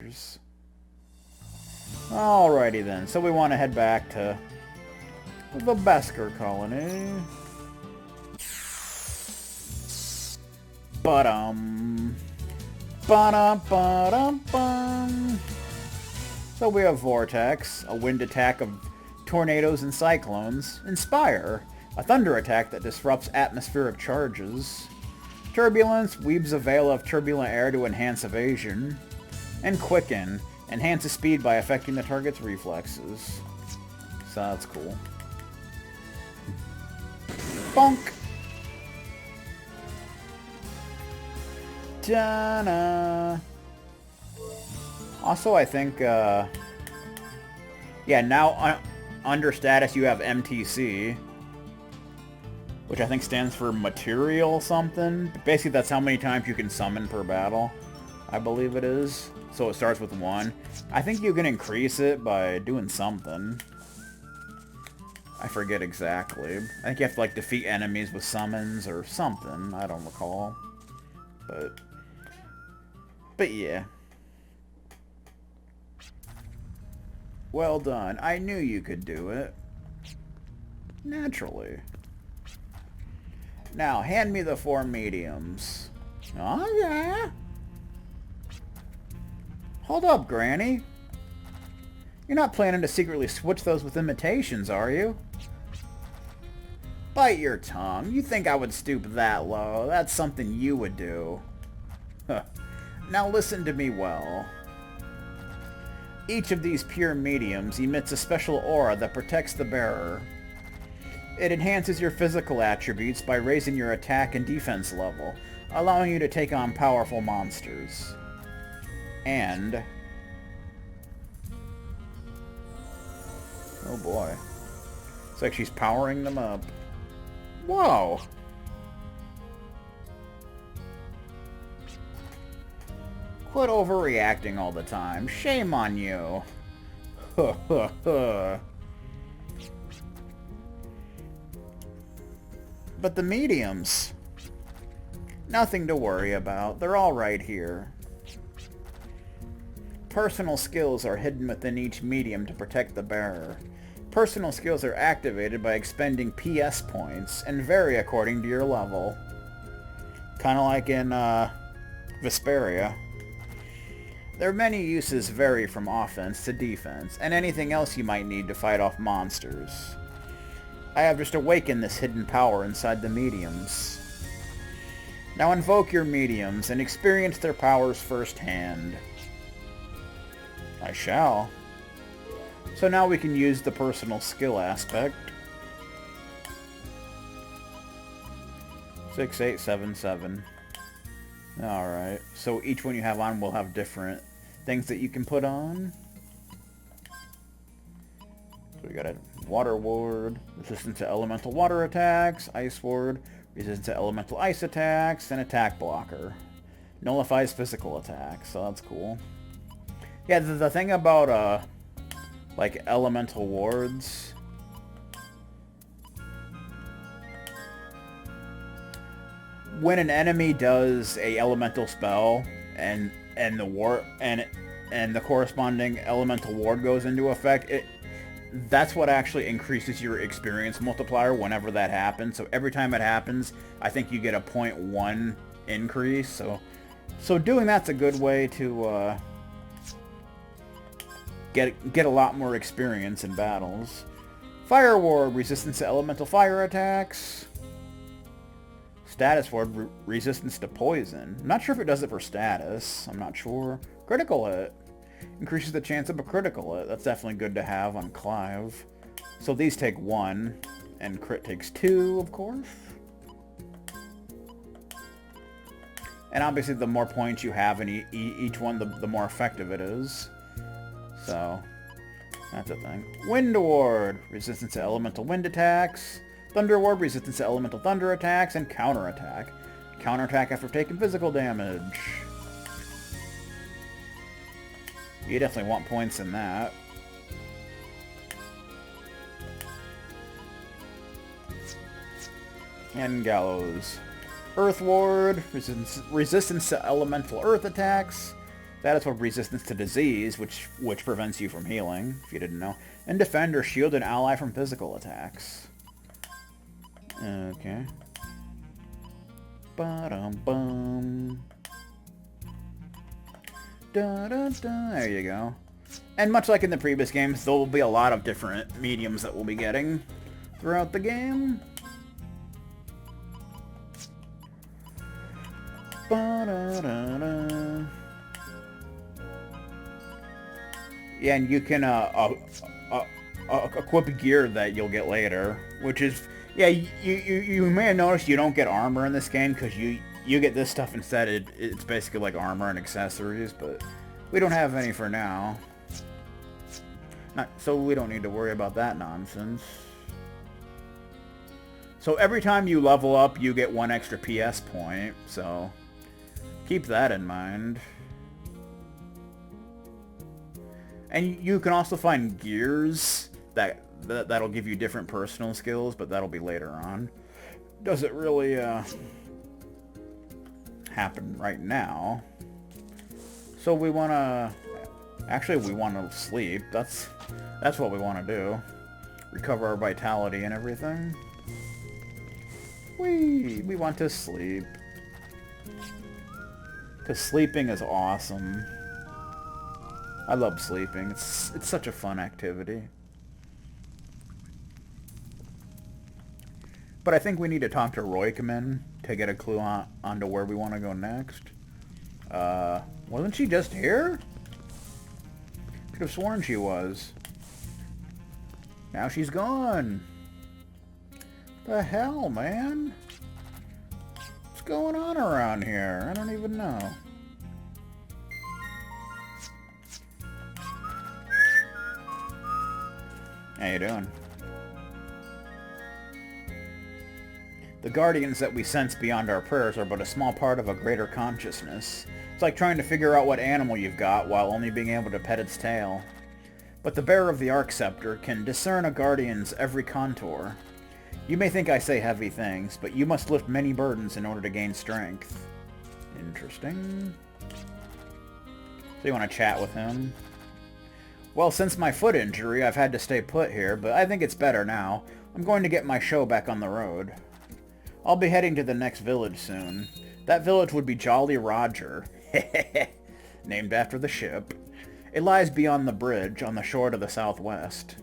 monsters. Alrighty then, so we want to head back to the Beskar colony. Ba-dum. Ba-dum-ba-dum-bum. So we have Vortex, a wind attack of tornadoes and cyclones. Inspire, a thunder attack that disrupts atmospheric charges. Turbulence, weaves a veil of turbulent air to enhance evasion. And Quicken, enhances speed by affecting the target's reflexes. So that's cool. Bonk! Da-na. Also, I think, yeah, now under status you have MTC, which I think stands for material something. Basically, that's how many times you can summon per battle, I believe it is. So it starts with 1. I think you can increase it by doing something. I forget exactly. I think you have to, like, defeat enemies with summons or something. I don't recall. But yeah. Well done. I knew you could do it. Naturally. Now, hand me the 4 mediums. Oh, yeah. Hold up, Granny. You're not planning to secretly switch those with imitations, are you? Bite your tongue. You think I would stoop that low? That's something you would do. Now listen to me well. Each of these pure mediums emits a special aura that protects the bearer. It enhances your physical attributes by raising your attack and defense level, allowing you to take on powerful monsters. And... oh boy. It's like she's powering them up. Whoa! Quit overreacting all the time. Shame on you. Huh, huh, huh. But the mediums... nothing to worry about. They're all right here. Personal skills are hidden within each medium to protect the bearer. Personal skills are activated by expending PS points and vary according to your level. Kind of like in Vesperia. Their many uses vary from offense to defense, and anything else you might need to fight off monsters. I have just awakened this hidden power inside the mediums. Now invoke your mediums and experience their powers firsthand. I shall. So now we can use the personal skill aspect. 6, 8, 7, 7. Alright, so each one you have on will have different things that you can put on. So we got a Water Ward, resistant to elemental water attacks, Ice Ward, resistant to elemental ice attacks, and Attack Blocker. Nullifies physical attacks, so that's cool. Yeah, the thing about, like, elemental wards... when an enemy does a elemental spell, and the corresponding elemental ward goes into effect, that's what actually increases your experience multiplier whenever that happens. So every time it happens, I think you get a 0.1 increase. So doing that's a good way to get a lot more experience in battles. Fire Ward, resistance to elemental fire attacks. Status Ward, resistance to poison. I'm not sure if it does it for status. I'm not sure. Critical hit. Increases the chance of a critical hit. That's definitely good to have on Clive. So these take 1, and crit takes 2, of course. And obviously the more points you have in each one, the more effective it is. So, that's a thing. Wind Ward, resistance to elemental wind attacks. Thunder Ward, resistance to elemental thunder attacks, and counterattack. Counterattack after taking physical damage. You definitely want points in that. And Gallows. Earth Ward, resistance to elemental earth attacks. That is what resistance to disease, which prevents you from healing, if you didn't know. And defend or shield an ally from physical attacks. Okay. Ba-dum-bum. Da-da-da. There you go. And much like in the previous games, there will be a lot of different mediums that we'll be getting throughout the game. Ba-da-da-da. Yeah, and you can equip gear that you'll get later, which is, yeah, you may have noticed you don't get armor in this game because you get this stuff instead. It's basically like armor and accessories, but we don't have any for now. So we don't need to worry about that nonsense. So every time you level up, you get 1 extra PS point, so keep that in mind. And you can also find gears that'll give you different personal skills, but that'll be later on. Doesn't really happen right now. So we want to... Actually, we want to sleep. That's what we want to do. Recover our vitality and everything. We want to sleep. Because sleeping is awesome. I love sleeping. It's such a fun activity. But I think we need to talk to Roykeman to get a clue onto where we want to go next. Wasn't she just here? Could have sworn she was. Now she's gone. The hell, man? What's going on around here? I don't even know. How you doing? The guardians that we sense beyond our prayers are but a small part of a greater consciousness. It's like trying to figure out what animal you've got while only being able to pet its tail. But the bearer of the Arc Scepter can discern a guardian's every contour. You may think I say heavy things, but you must lift many burdens in order to gain strength. Interesting. So you want to chat with him? Well, since my foot injury, I've had to stay put here, but I think it's better now. I'm going to get my show back on the road. I'll be heading to the next village soon. That village would be Jolly Roger. Named after the ship. It lies beyond the bridge on the shore to the southwest.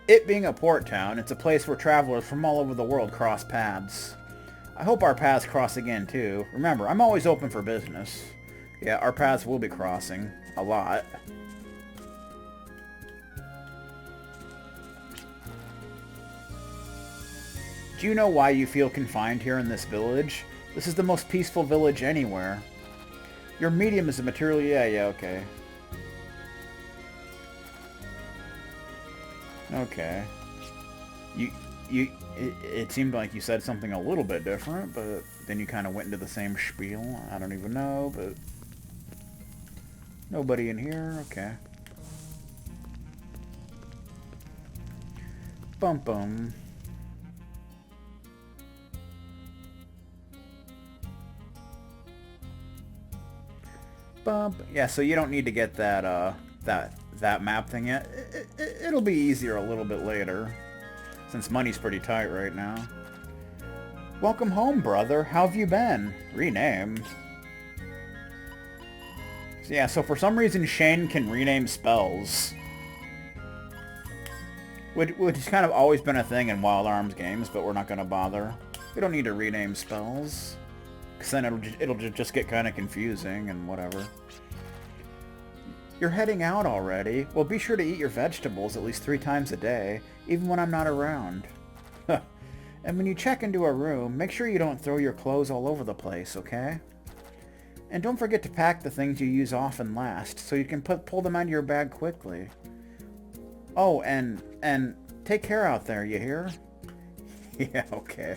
It being a port town, it's a place where travelers from all over the world cross paths. I hope our paths cross again too. Remember, I'm always open for business. Yeah, our paths will be crossing. A lot. Do you know why you feel confined here in this village? This is the most peaceful village anywhere. Your medium is a material... Yeah, okay. Okay. It seemed like you said something a little bit different, but then you kind of went into the same spiel. I don't even know, but... Nobody in here? Okay. Bum. Yeah, so you don't need to get that that map thing yet. It'll be easier a little bit later, since money's pretty tight right now. Welcome home, brother. How have you been? Renamed. So yeah, so for some reason Shane can rename spells, which has kind of always been a thing in Wild Arms games, but we're not gonna bother. We don't need to rename spells. Because then it'll just get kind of confusing and whatever. You're heading out already? Well, be sure to eat your vegetables at least 3 times a day, even when I'm not around. And when you check into a room, make sure you don't throw your clothes all over the place, okay? And don't forget to pack the things you use often last, so you can pull them out of your bag quickly. Oh, and take care out there, you hear? Yeah, okay.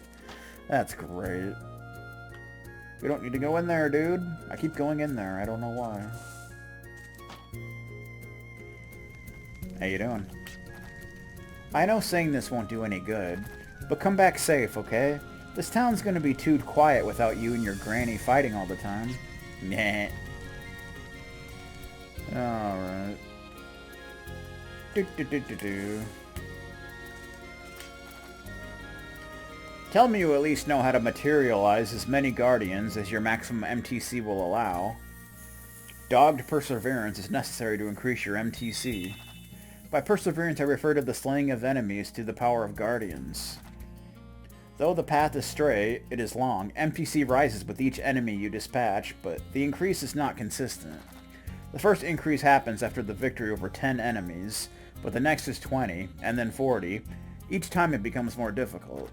That's great. We don't need to go in there, dude. I keep going in there. I don't know why. How you doing? I know saying this won't do any good, but come back safe, okay? This town's gonna be too quiet without you and your granny fighting all the time. Nah. Alright. Tell me you at least know how to materialize as many guardians as your maximum MTC will allow. Dogged perseverance is necessary to increase your MTC. By perseverance I refer to the slaying of enemies through the power of guardians. Though the path is straight, it is long. MTC rises with each enemy you dispatch, but the increase is not consistent. The first increase happens after the victory over 10 enemies, but the next is 20, and then 40. Each time it becomes more difficult.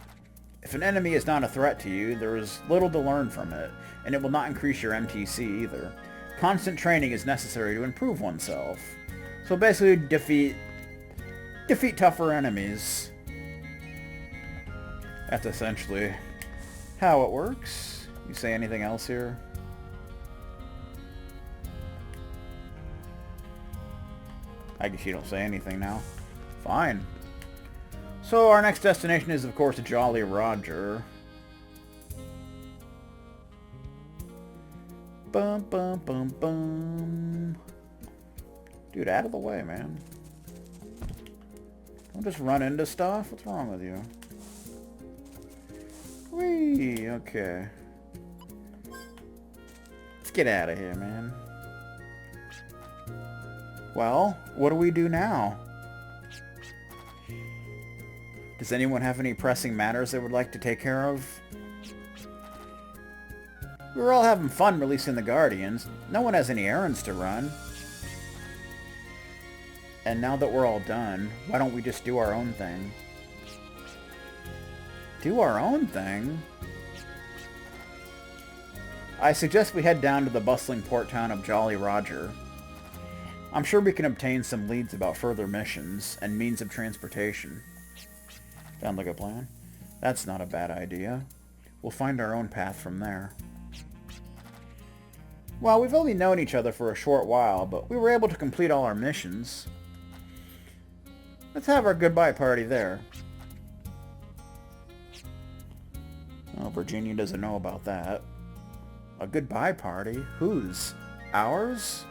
If an enemy is not a threat to you, there is little to learn from it, and it will not increase your MTC either. Constant training is necessary to improve oneself. So basically defeat tougher enemies. That's essentially how it works. You say anything else here? I guess you don't say anything now. Fine. So our next destination is, of course, Jolly Roger. Bum, bum, bum, bum. Dude, out of the way, man. Don't just run into stuff. What's wrong with you? Whee! Okay. Let's get out of here, man. Well, what do we do now? Does anyone have any pressing matters they would like to take care of? We were all having fun releasing the Guardians. No one has any errands to run. And now that we're all done, why don't we just do our own thing? Do our own thing? I suggest we head down to the bustling port town of Jolly Roger. I'm sure we can obtain some leads about further missions and means of transportation. Sound like a plan? That's not a bad idea. We'll find our own path from there. Well, we've only known each other for a short while, but we were able to complete all our missions. Let's have our goodbye party there. Oh, Virginia doesn't know about that. A goodbye party? Whose? Ours?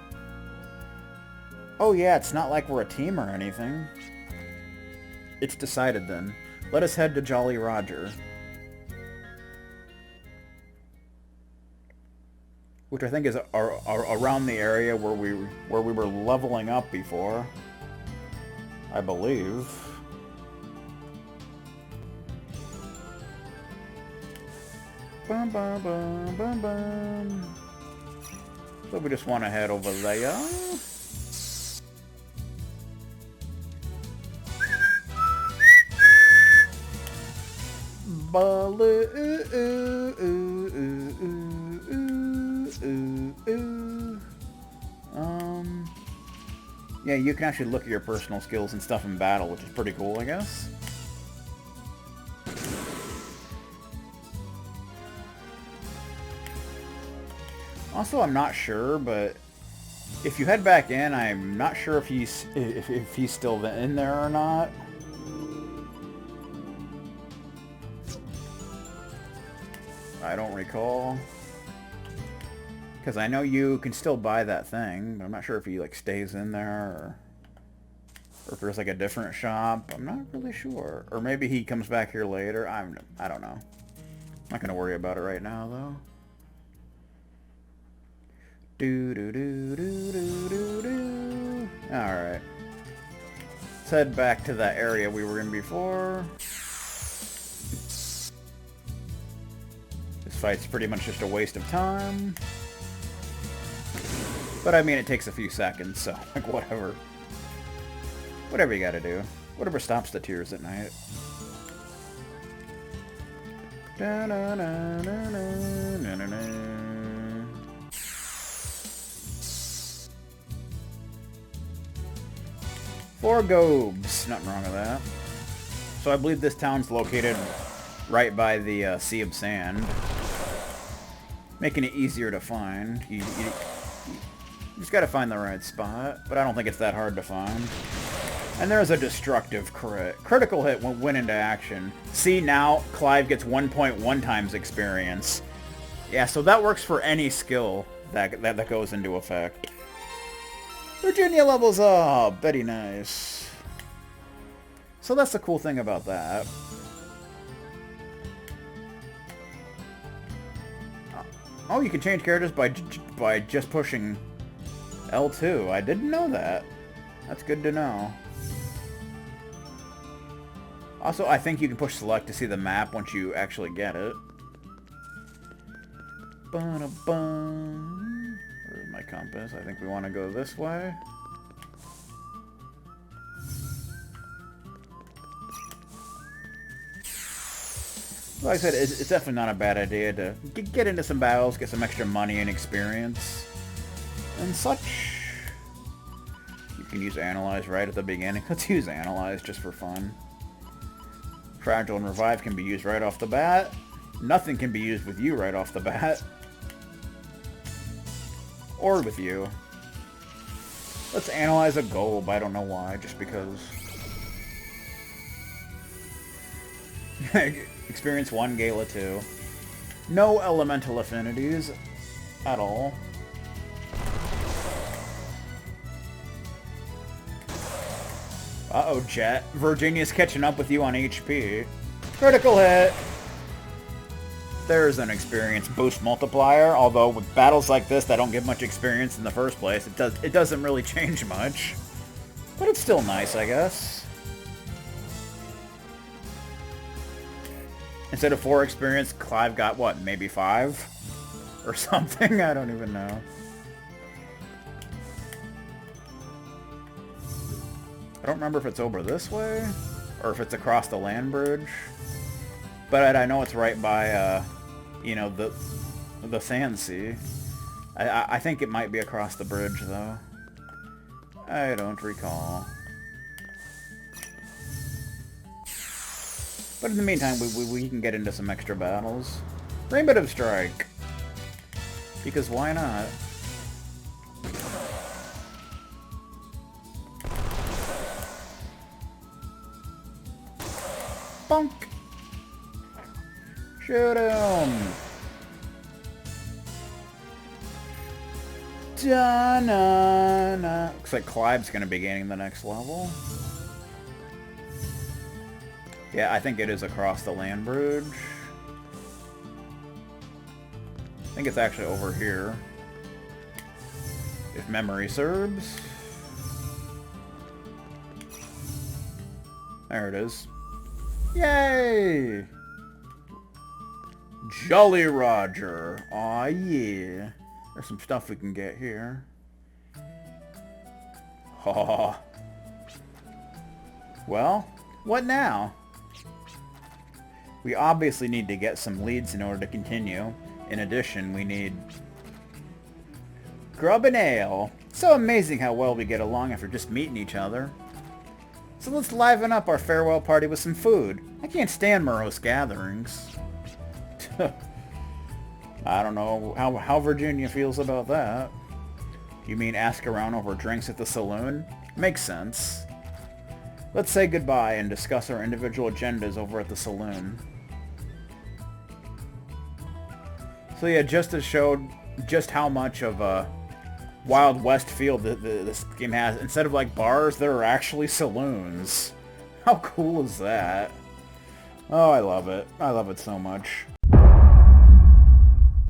Oh yeah, it's not like we're a team or anything. It's decided then. Let us head to Jolly Roger. Which I think is around the area where we were leveling up before. I believe. Bum, bum, bum, bum, bum. So we just want to head over there. Yeah, you can actually look at your personal skills and stuff in battle, which is pretty cool, I guess. Also, I'm not sure, but if you head back in, I'm not sure if he's still in there or not. I don't recall. Because I know you can still buy that thing, but I'm not sure if he like stays in there or if there's like a different shop. I'm not really sure. Or maybe he comes back here later. I don't know. I'm not gonna worry about it right now though. Alright. Let's head back to that area we were in before. This fight's pretty much just a waste of time. But I mean, it takes a few seconds, so like whatever. Whatever you gotta do. Whatever stops the tears at night. Four Gobes. Nothing wrong with that. So I believe this town's located right by the Sea of Sand. Making it easier to find. You just gotta find the right spot, but I don't think it's that hard to find. And there's a destructive crit. Critical hit went into action. See, now Clive gets 1.1 times experience. Yeah, so that works for any skill that goes into effect. Virginia levels up! Very nice. So that's the cool thing about that. Oh, you can change characters by just pushing L2. I didn't know that. That's good to know. Also, I think you can push select to see the map once you actually get it. Ba-da-bum. Where's my compass? I think we want to go this way. Like I said, it's definitely not a bad idea to get into some battles, get some extra money and experience, and such. You can use Analyze right at the beginning. Let's use Analyze just for fun. Fragile and Revive can be used right off the bat. Nothing can be used with you right off the bat. Or with you. Let's Analyze a Gold, I don't know why, just because. Experience 1, Gala 2. No elemental affinities at all. Uh-oh, Jet. Virginia's catching up with you on HP. Critical hit! There's an experience boost multiplier, although with battles like this that don't give much experience in the first place, it doesn't really change much. But it's still nice, I guess. Instead of 4 experience, Clive got, what, maybe 5? Or something? I don't even know. I don't remember if it's over this way, or if it's across the land bridge. But I know it's right by, you know, the Sand Sea. I think it might be across the bridge, though. I don't recall. But in the meantime, we can get into some extra battles. Primitive Strike! Because why not? Bonk! Shoot him! Da-na-na. Looks like Clive's gonna be gaining the next level. Yeah, I think it is across the land bridge. I think it's actually over here. If memory serves. There it is. Yay! Jolly Roger. Aw, yeah. There's some stuff we can get here. Ha. Well, what now? We obviously need to get some leads in order to continue. In addition, we need grub and ale. So amazing how well we get along after just meeting each other. So let's liven up our farewell party with some food. I can't stand morose gatherings. I don't know how Virginia feels about that. You mean ask around over drinks at the saloon? Makes sense. Let's say goodbye and discuss our individual agendas over at the saloon. So yeah, just to show just how much of a Wild West feel this game has. Instead of like bars, there are actually saloons. How cool is that? Oh, I love it. I love it so much.